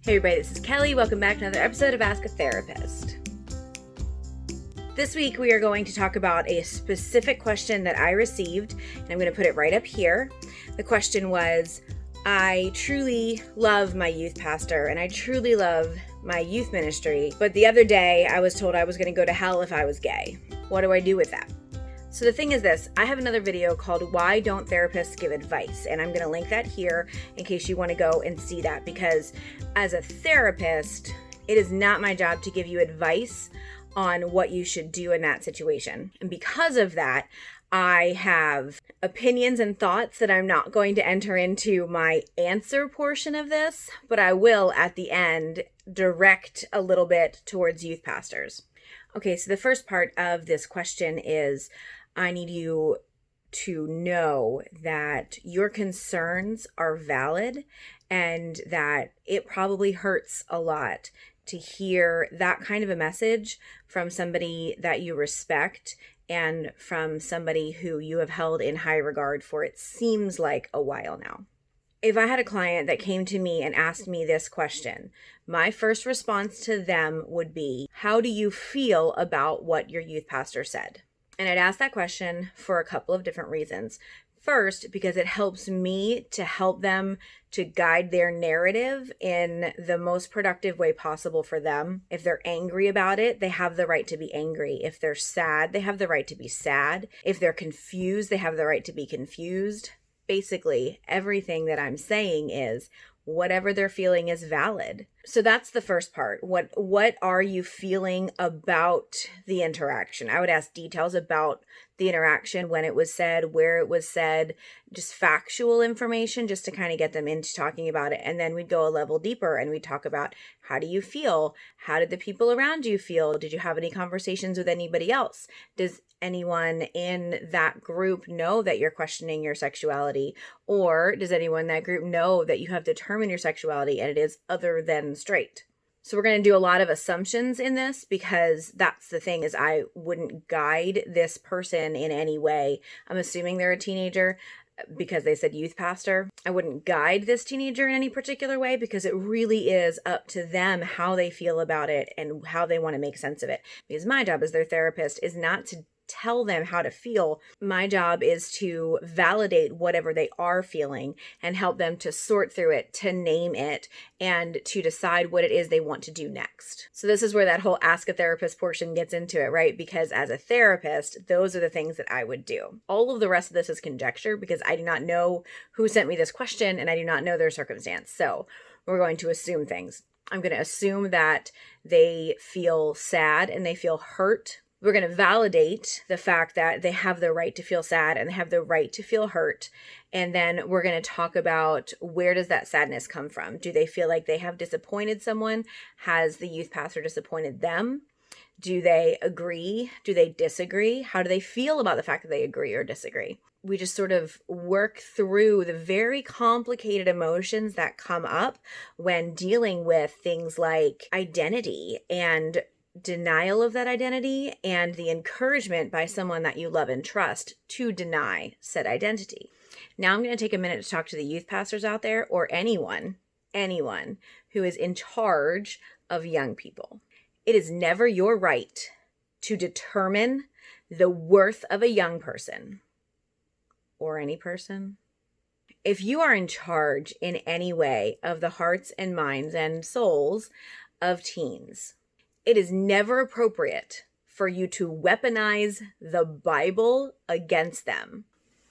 Hey everybody, this is Kelly. Welcome back to another episode of Ask a Therapist. This week we are going to talk about a specific question that I received, and I'm going to put it right up here. The question was, I truly love my youth pastor and I truly love my youth ministry, but the other day I was told I was going to go to hell if I was gay. What do I do with that? So the thing is this, I have another video called Why Don't Therapists Give Advice? And I'm going to link that here in case you want to go and see that, because as a therapist, it is not my job to give you advice on what you should do in that situation. And because of that, I have opinions and thoughts that I'm not going to enter into my answer portion of this, but I will at the end direct a little bit towards youth pastors. Okay, so the first part of this question is, I need you to know that your concerns are valid and that it probably hurts a lot to hear that kind of a message from somebody that you respect and from somebody who you have held in high regard for it seems like a while now. If I had a client that came to me and asked me this question, my first response to them would be, how do you feel about what your youth pastor said? And I'd ask that question for a couple of different reasons. First, because it helps me to help them to guide their narrative in the most productive way possible for them. If they're angry about it, they have the right to be angry. If they're sad, they have the right to be sad. If they're confused, they have the right to be confused. Basically, everything that I'm saying is whatever they're feeling is valid. So that's the first part. What are you feeling about the interaction? I would ask details about the interaction, when it was said, where it was said, just factual information just to kind of get them into talking about it. And then we'd go a level deeper and we'd talk about, how do you feel? How did the people around you feel? Did you have any conversations with anybody else? Does anyone in that group know that you're questioning your sexuality? Or does anyone in that group know that you have determined your sexuality and it is other than straight? So we're going to do a lot of assumptions in this, because that's the thing, is I wouldn't guide this person in any way. I'm assuming they're a teenager because they said youth pastor. I wouldn't guide this teenager in any particular way, because it really is up to them how they feel about it and how they want to make sense of it. Because my job as their therapist is not to tell them how to feel. My job is to validate whatever they are feeling and help them to sort through it, to name it, and to decide what it is they want to do next. So this is where that whole ask a therapist portion gets into it, right? Because as a therapist, those are the things that I would do. All of the rest of this is conjecture, because I do not know who sent me this question and I do not know their circumstance. So we're going to assume things. I'm going to assume that they feel sad and they feel hurt. We're going to validate the fact that they have the right to feel sad and they have the right to feel hurt. And then we're going to talk about, where does that sadness come from? Do they feel like they have disappointed someone? Has the youth pastor disappointed them? Do they agree? Do they disagree? How do they feel about the fact that they agree or disagree? We just sort of work through the very complicated emotions that come up when dealing with things like identity and denial of that identity, and the encouragement by someone that you love and trust to deny said identity. Now I'm going to take a minute to talk to the youth pastors out there, or anyone who is in charge of young people. It is never your right to determine the worth of a young person, or any person. If you are in charge in any way of the hearts and minds and souls of teens, it is never appropriate for you to weaponize the Bible against them.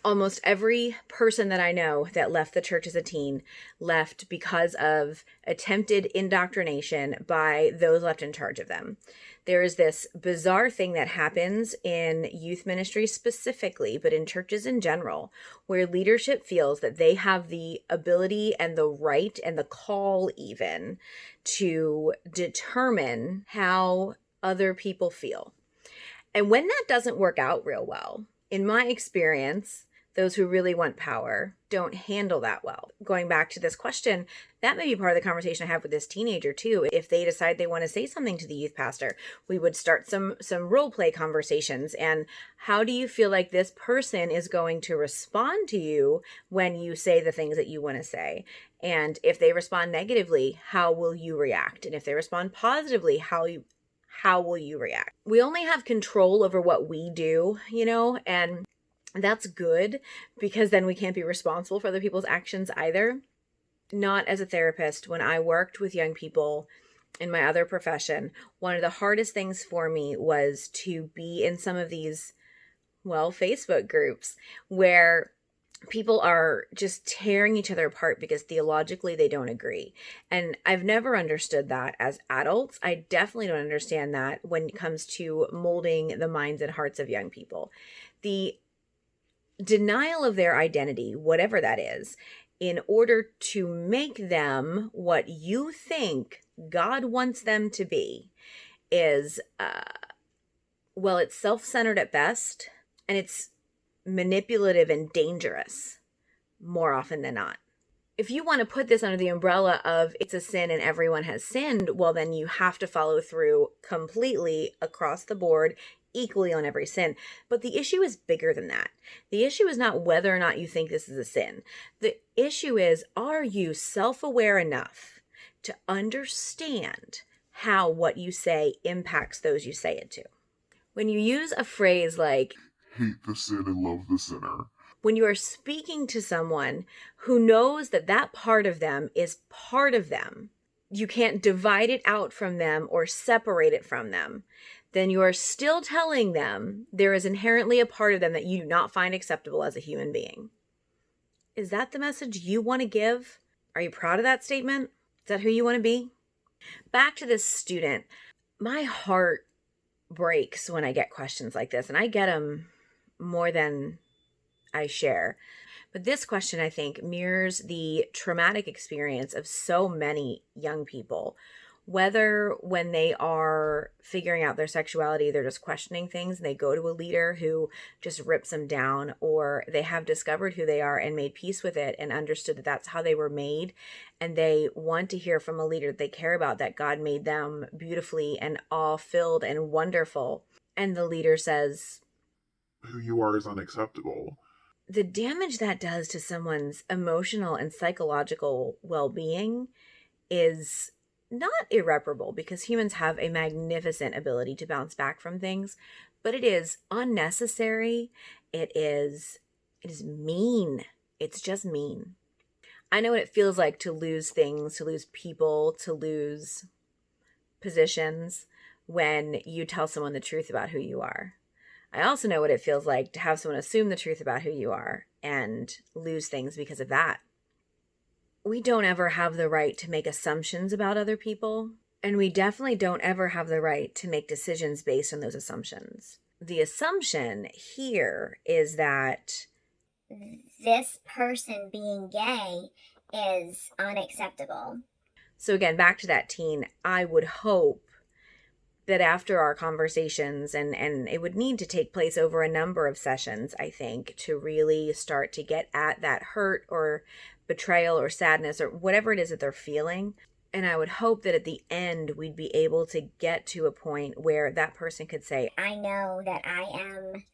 Almost every person that I know that left the church as a teen left because of attempted indoctrination by those left in charge of them. There is this bizarre thing that happens in youth ministry specifically, but in churches in general, where leadership feels that they have the ability and the right and the call even to determine how other people feel. And when that doesn't work out real well, in my experience, those who really want power don't handle that well. Going back to this question, that may be part of the conversation I have with this teenager too. If they decide they want to say something to the youth pastor, we would start some role play conversations. And how do you feel like this person is going to respond to you when you say the things that you want to say? And if they respond negatively, how will you react? And if they respond positively, how will you react? We only have control over what we do, and that's good, because then we can't be responsible for other people's actions either. Not as a therapist. When I worked with young people in my other profession, one of the hardest things for me was to be in some of these, Facebook groups where people are just tearing each other apart because theologically they don't agree. And I've never understood that as adults. I definitely don't understand that when it comes to molding the minds and hearts of young people. The denial of their identity, whatever that is, in order to make them what you think God wants them to be, is, it's self-centered at best, and it's manipulative and dangerous more often than not. If you want to put this under the umbrella of it's a sin and everyone has sinned, well, then you have to follow through completely across the board, equally on every sin. But the issue is bigger than that. The issue is not whether or not you think this is a sin. The issue is, are you self-aware enough to understand how what you say impacts those you say it to? When you use a phrase like, hate the sin and love the sinner, when you are speaking to someone who knows that that part of them is part of them, you can't divide it out from them or separate it from them, then you are still telling them there is inherently a part of them that you do not find acceptable as a human being. Is that the message you want to give? Are you proud of that statement? Is that who you want to be? Back to this student. My heart breaks when I get questions like this, and I get them more than I share. But this question, I think, mirrors the traumatic experience of so many young people, whether when they are figuring out their sexuality, they're just questioning things and they go to a leader who just rips them down, or they have discovered who they are and made peace with it and understood that that's how they were made, and they want to hear from a leader that they care about, that God made them beautifully and awe-filled and wonderful. And the leader says, who you are is unacceptable. The damage that does to someone's emotional and psychological well-being is not irreparable, because humans have a magnificent ability to bounce back from things, but it is unnecessary. It is mean. It's just mean. I know what it feels like to lose things, to lose people, to lose positions when you tell someone the truth about who you are. I also know what it feels like to have someone assume the truth about who you are and lose things because of that. We don't ever have the right to make assumptions about other people, and we definitely don't ever have the right to make decisions based on those assumptions. The assumption here is that this person being gay is unacceptable. So again, back to that teen, I would hope that after our conversations, and it would need to take place over a number of sessions, I think, to really start to get at that hurt or betrayal or sadness or whatever it is that they're feeling. And I would hope that at the end, we'd be able to get to a point where that person could say, I know that I am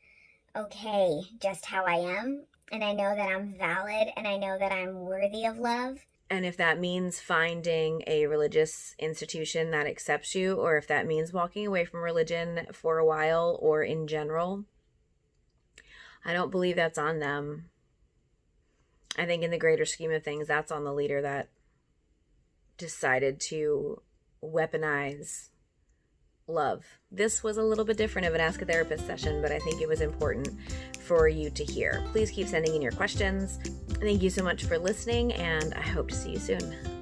okay just how I am, and I know that I'm valid, and I know that I'm worthy of love. And if that means finding a religious institution that accepts you, or if that means walking away from religion for a while or in general, I don't believe that's on them. I think in the greater scheme of things, that's on the leader that decided to weaponize love. This was a little bit different of an Ask a Therapist session, but I think it was important for you to hear. Please keep sending in your questions. Thank you so much for listening, and I hope to see you soon.